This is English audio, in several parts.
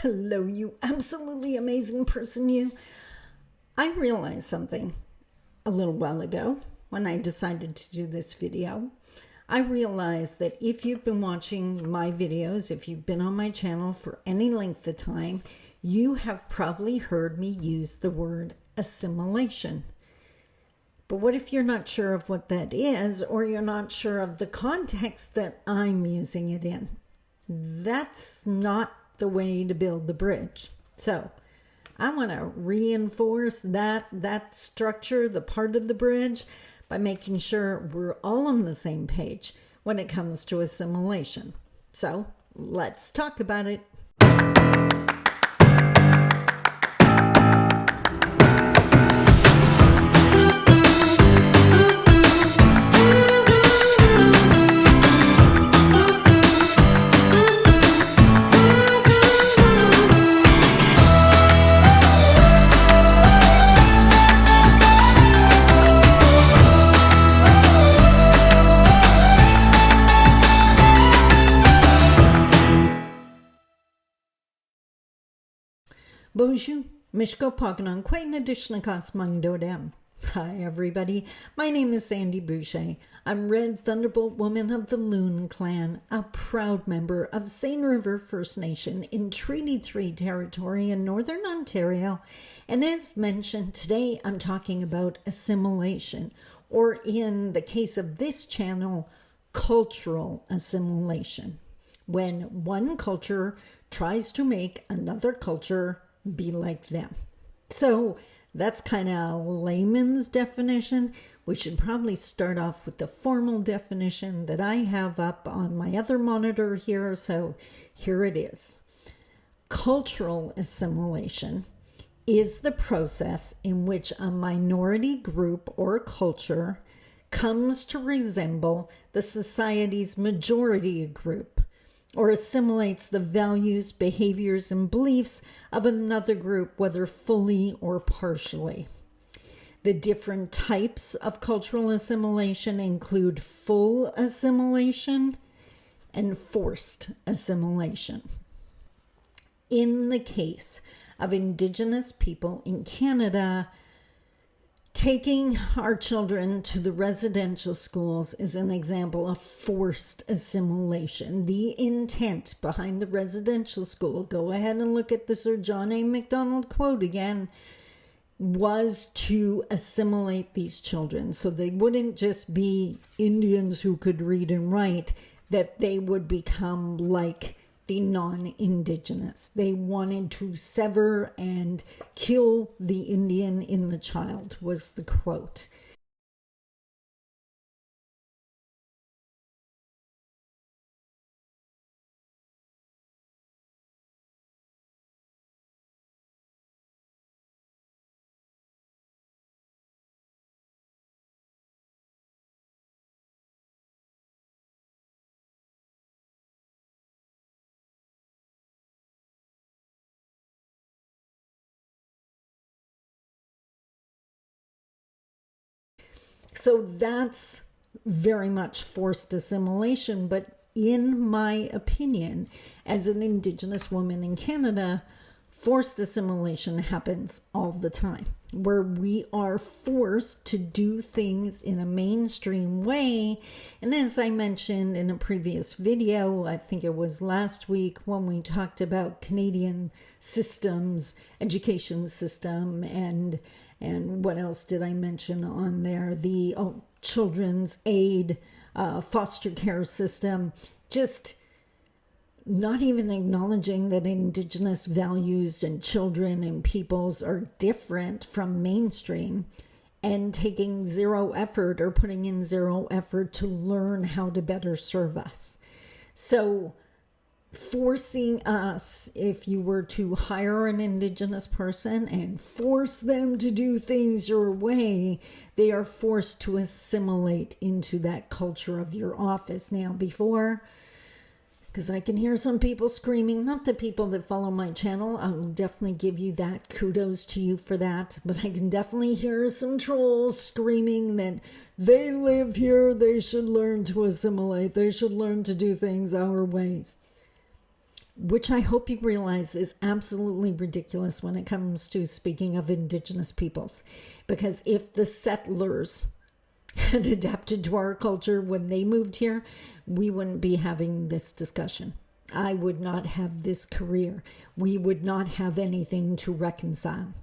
Hello, you absolutely amazing person, you. I realized something a little while ago when I decided to do this video. I realized that if you've been watching my videos, if you've been on my channel for any length of time, you have probably heard me use the word assimilation. But what if you're not sure of what that is, or you're not sure of the context that I'm using it in? That's not the way to build the bridge. So I want to reinforce that structure, the part of the bridge, by making sure we're all on the same page when it comes to assimilation. So let's talk about it. Bonjour, Mishko Pognon, Quain Additional Cosmung Dodem. Hi everybody, my name is Sandy Boucher. I'm Red Thunderbolt Woman of the Loon Clan, a proud member of Seine River First Nation in Treaty 3 territory in Northern Ontario. And as mentioned, today I'm talking about assimilation, or in the case of this channel, cultural assimilation. When one culture tries to make another culture be like them. So that's kind of layman's definition. We should probably start off with the formal definition that I have up on my other monitor here. So here it is. Cultural assimilation is the process in which a minority group or culture comes to resemble the society's majority group, or assimilates the values, behaviors, and beliefs of another group, whether fully or partially. The different types of cultural assimilation include full assimilation and forced assimilation. In the case of Indigenous people in Canada, taking our children to the residential schools is an example of forced assimilation. The intent behind the residential school, go ahead and look at the Sir John A. Macdonald quote again, was to assimilate these children. So they wouldn't just be Indians who could read and write, that they would become like the non-Indigenous. They wanted to sever and kill the Indian in the child, was the quote. So that's very much forced assimilation, but in my opinion, as an Indigenous woman in Canada, forced assimilation happens all the time, where we are forced to do things in a mainstream way. And as I mentioned in a previous video, I think it was last week when we talked about Canadian systems, education system, and what else did I mention on there? The children's aid, foster care system, just not even acknowledging that Indigenous values and children and peoples are different from mainstream, and taking zero effort or putting in zero effort to learn how to better serve us. So forcing us, if you were to hire an Indigenous person and force them to do things your way, they are forced to assimilate into that culture of your office. Now, before, because I can hear some people screaming, not the people that follow my channel, I will definitely give you that, kudos to you for that, but I can definitely hear some trolls screaming that they live here, they should learn to assimilate, they should learn to do things our ways. which I hope you realize is absolutely ridiculous when it comes to speaking of Indigenous peoples. Because if the settlers had adapted to our culture when they moved here, we wouldn't be having this discussion. I would not have this career. We would not have anything to reconcile.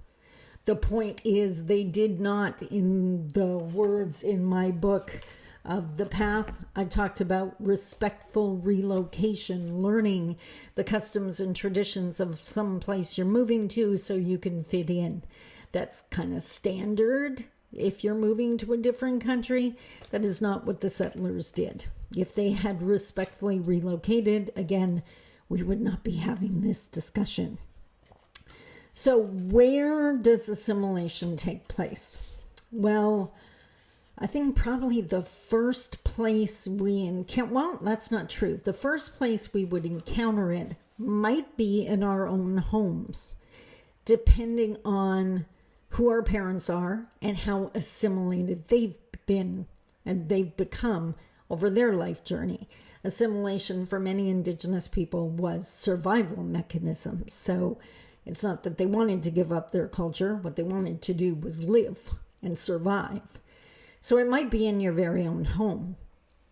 The point is, they did not, in the words in my book of The Path, I talked about respectful relocation, learning the customs and traditions of some place you're moving to so you can fit in. That's kind of standard if you're moving to a different country. That is not what the settlers did. If they had respectfully relocated, again, we would not be having this discussion. So where does assimilation take place? Well, I think probably the first place we encounter, well, that's not true. The first place we would encounter it might be in our own homes, depending on who our parents are and how assimilated they've been and they've become over their life journey. Assimilation for many Indigenous people was survival mechanisms. So it's not that they wanted to give up their culture. What they wanted to do was live and survive. So it might be in your very own home.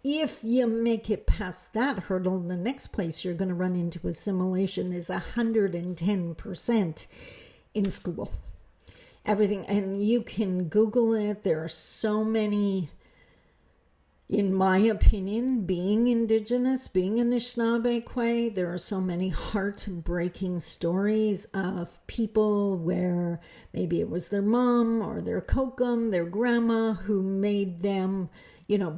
If you make it past that hurdle, the next place you're going to run into assimilation is 110% in school. Everything, and you can Google it. There are so many, in my opinion, being Indigenous, being Anishinaabe, there are so many heartbreaking stories of people where maybe it was their mom or their kokum, their grandma, who made them,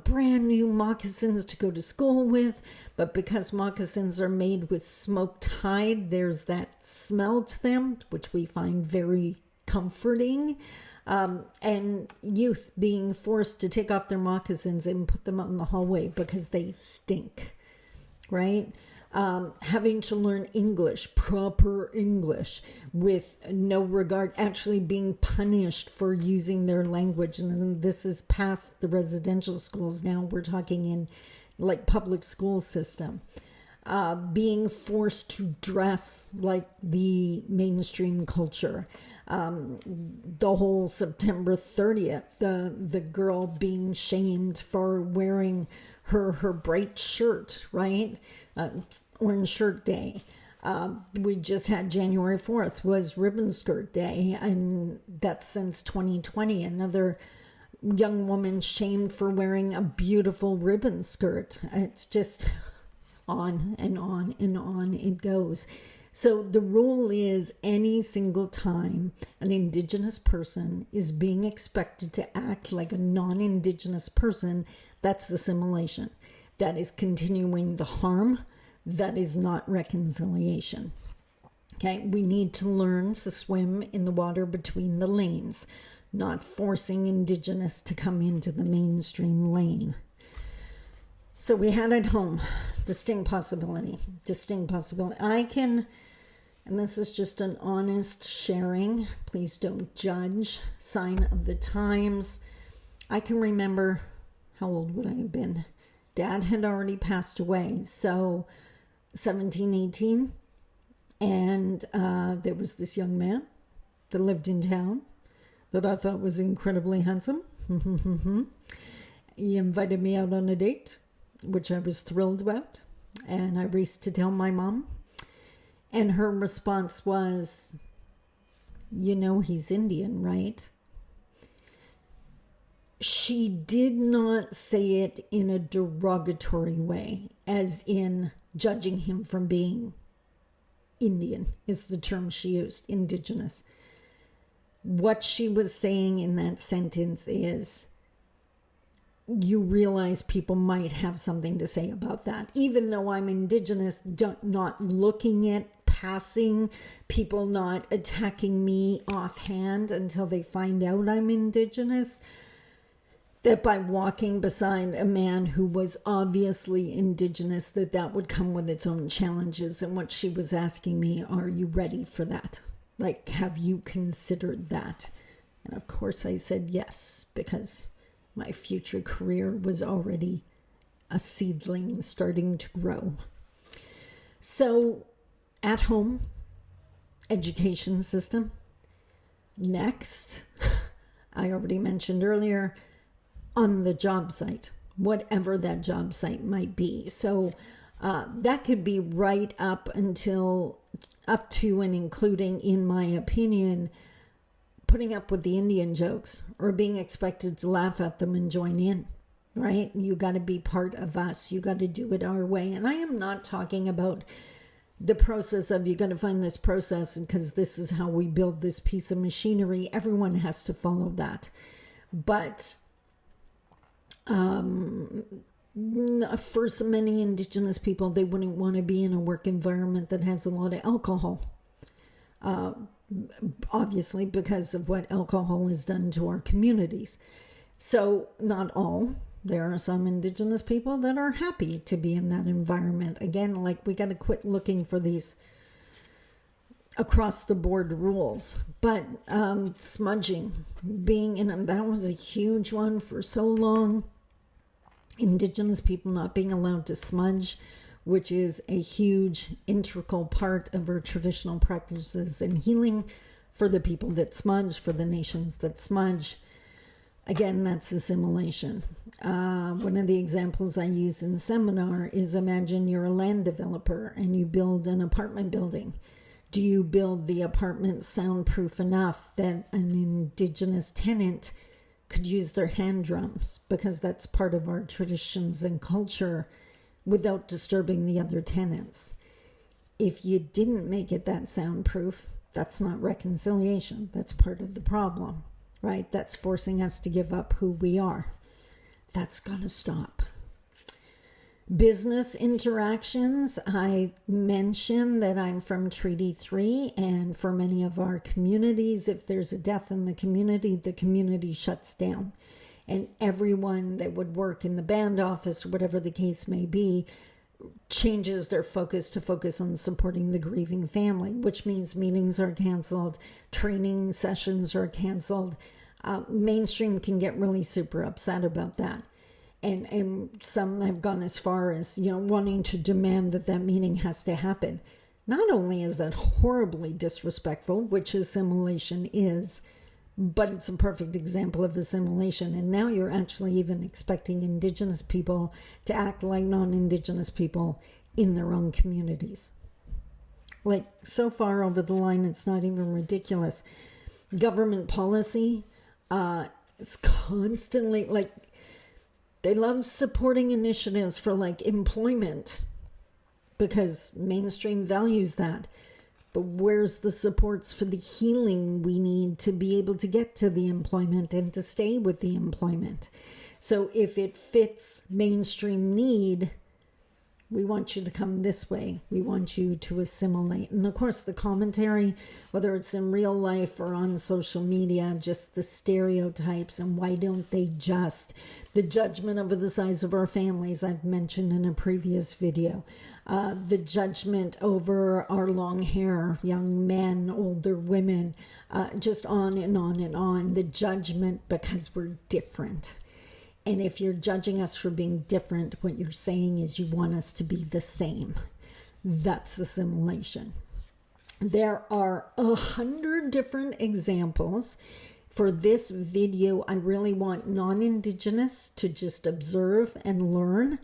brand new moccasins to go to school with. But because moccasins are made with smoked hide, there's that smell to them, which we find very comforting. And youth being forced to take off their moccasins and put them out in the hallway because they stink, right? Having to learn English, proper English, with no regard, actually being punished for using their language. And this is past the residential schools. Now we're talking in like public school system. Being forced to dress like the mainstream culture. The whole September 30th, the girl being shamed for wearing her bright shirt, right? Orange Shirt Day. We just had January 4th was Ribbon Skirt Day, and that's since 2020. Another young woman shamed for wearing a beautiful ribbon skirt. It's just on and on and on it goes. So the rule is any single time an Indigenous person is being expected to act like a non-Indigenous person, that's assimilation. That is continuing the harm. That is not reconciliation. Okay, we need to learn to swim in the water between the lanes, not forcing Indigenous to come into the mainstream lane. So we had at home, distinct possibility. I can, and this is just an honest sharing, please don't judge, sign of the times. I can remember, how old would I have been? Dad had already passed away, so 17, 18, and there was this young man that lived in town that I thought was incredibly handsome. He invited me out on a date, which I was thrilled about, and I raced to tell my mom, and her response was, he's Indian, right? She did not say it in a derogatory way, as in judging him from being Indian, is the term she used, Indigenous. What she was saying in that sentence is, you realize people might have something to say about that. Even though I'm Indigenous, not looking at, passing, people not attacking me offhand until they find out I'm Indigenous, that by walking beside a man who was obviously Indigenous, that would come with its own challenges. And what she was asking me, are you ready for that? Like, have you considered that? And of course I said yes, because my future career was already a seedling starting to grow. So at home education system. Next, I already mentioned earlier, on the job site, whatever that job site might be. So that could be right up to and including, in my opinion, putting up with the Indian jokes or being expected to laugh at them and join in, right? You got to be part of us. You got to do it our way. And I am not talking about the process of you got to find this process because this is how we build this piece of machinery. Everyone has to follow that. But for so many Indigenous people, they wouldn't want to be in a work environment that has a lot of alcohol. Obviously, because of what alcohol has done to our communities. So, not all. There are some Indigenous people that are happy to be in that environment. Again, like, we got to quit looking for these across the board rules. But smudging, being in that was a huge one for so long. Indigenous people not being allowed to smudge, which is a huge integral part of our traditional practices and healing for the people that smudge, for the nations that smudge. Again, that's assimilation. One of the examples I use in seminar is, imagine you're a land developer and you build an apartment building. Do you build the apartment soundproof enough that an Indigenous tenant could use their hand drums, because that's part of our traditions and culture, without disturbing the other tenants? If you didn't make it that soundproof, that's not reconciliation. That's part of the problem, right? That's forcing us to give up who we are. That's got to stop. Business interactions, I mentioned that I'm from Treaty 3, and for many of our communities, if there's a death in the community shuts down. And everyone that would work in the band office, whatever the case may be, changes their focus to focus on supporting the grieving family, which means meetings are canceled, training sessions are canceled. Mainstream can get really super upset about that. And some have gone as far as, wanting to demand that meeting has to happen. Not only is that horribly disrespectful, which assimilation is, but it's a perfect example of assimilation. And now you're actually even expecting Indigenous people to act like non-Indigenous people in their own communities. Like, so far over the line, it's not even ridiculous. Government policy, it's constantly, like, they love supporting initiatives for, like, employment because mainstream values that. But where's the supports for the healing we need to be able to get to the employment and to stay with the employment? So if it fits mainstream need, we want you to come this way. We want you to assimilate. And of course, the commentary, whether it's in real life or on social media, just the stereotypes and why don't they just, the judgment over the size of our families, I've mentioned in a previous video, the judgment over our long hair, young men, older women, just on and on and on, the judgment because we're different. And if you're judging us for being different, what you're saying is you want us to be the same. That's assimilation. There are 100 different examples. For this video, I really want non-Indigenous to just observe and learn.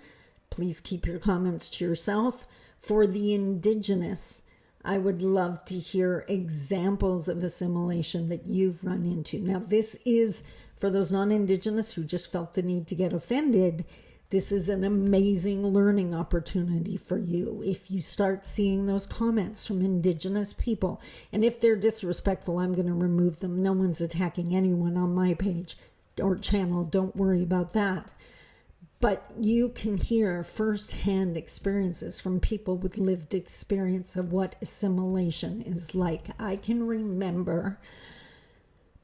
Please keep your comments to yourself. For the Indigenous, I would love to hear examples of assimilation that you've run into. Now, this is for those non-Indigenous who just felt the need to get offended. This is an amazing learning opportunity for you. If you start seeing those comments from Indigenous people, and if they're disrespectful, I'm going to remove them. No one's attacking anyone on my page or channel. Don't worry about that. But you can hear firsthand experiences from people with lived experience of what assimilation is like. I can remember,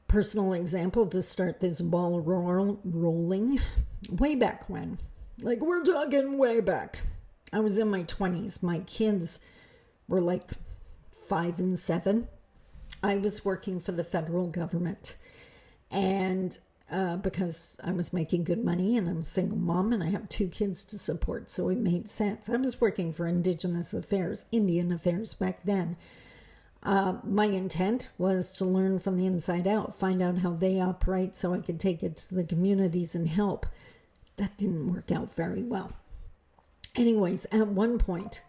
personal example to start this ball rolling, way back when. Like, we're talking way back. I was in my 20s. My kids were like 5 and 7. I was working for the federal government. And because I was making good money and I'm a single mom and I have 2 kids to support. So it made sense. I was working for Indigenous Affairs, Indian Affairs back then. My intent was to learn from the inside out, find out how they operate so I could take it to the communities and help. That didn't work out very well. Anyways, at one point,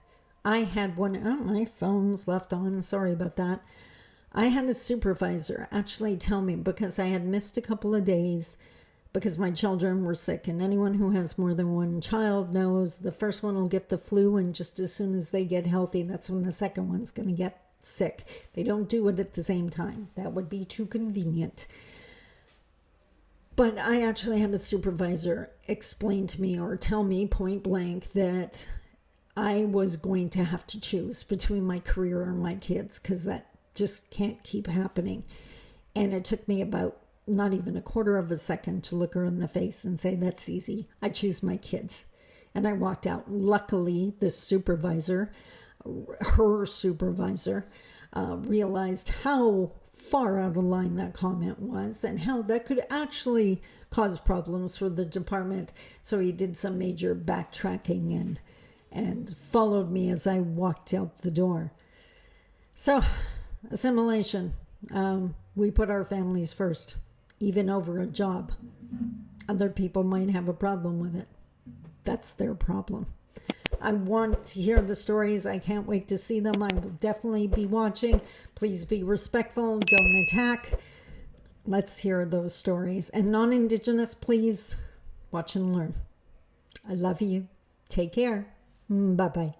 I had my phone's left on, sorry about that. I had a supervisor actually tell me, because I had missed a couple of days because my children were sick, and anyone who has more than one child knows the first one will get the flu, and just as soon as they get healthy, that's when the second one's going to get sick. They don't do it at the same time. That would be too convenient. But I actually had a supervisor explain to me or tell me point blank that I was going to have to choose between my career and my kids, because that just can't keep happening. And it took me about not even a quarter of a second to look her in the face and say, that's easy. I choose my kids. And I walked out. Luckily, the supervisor, her supervisor, realized how far out of line that comment was and how that could actually cause problems for the department. So he did some major backtracking and followed me as I walked out the door. So, assimilation. We put our families first, even over a job. Other people might have a problem with it. That's their problem. I want to hear the stories. I can't wait to see them. I will definitely be watching. Please be respectful. Don't attack. Let's hear those stories. And non-Indigenous, please watch and learn. I love you. Take care. Bye-bye.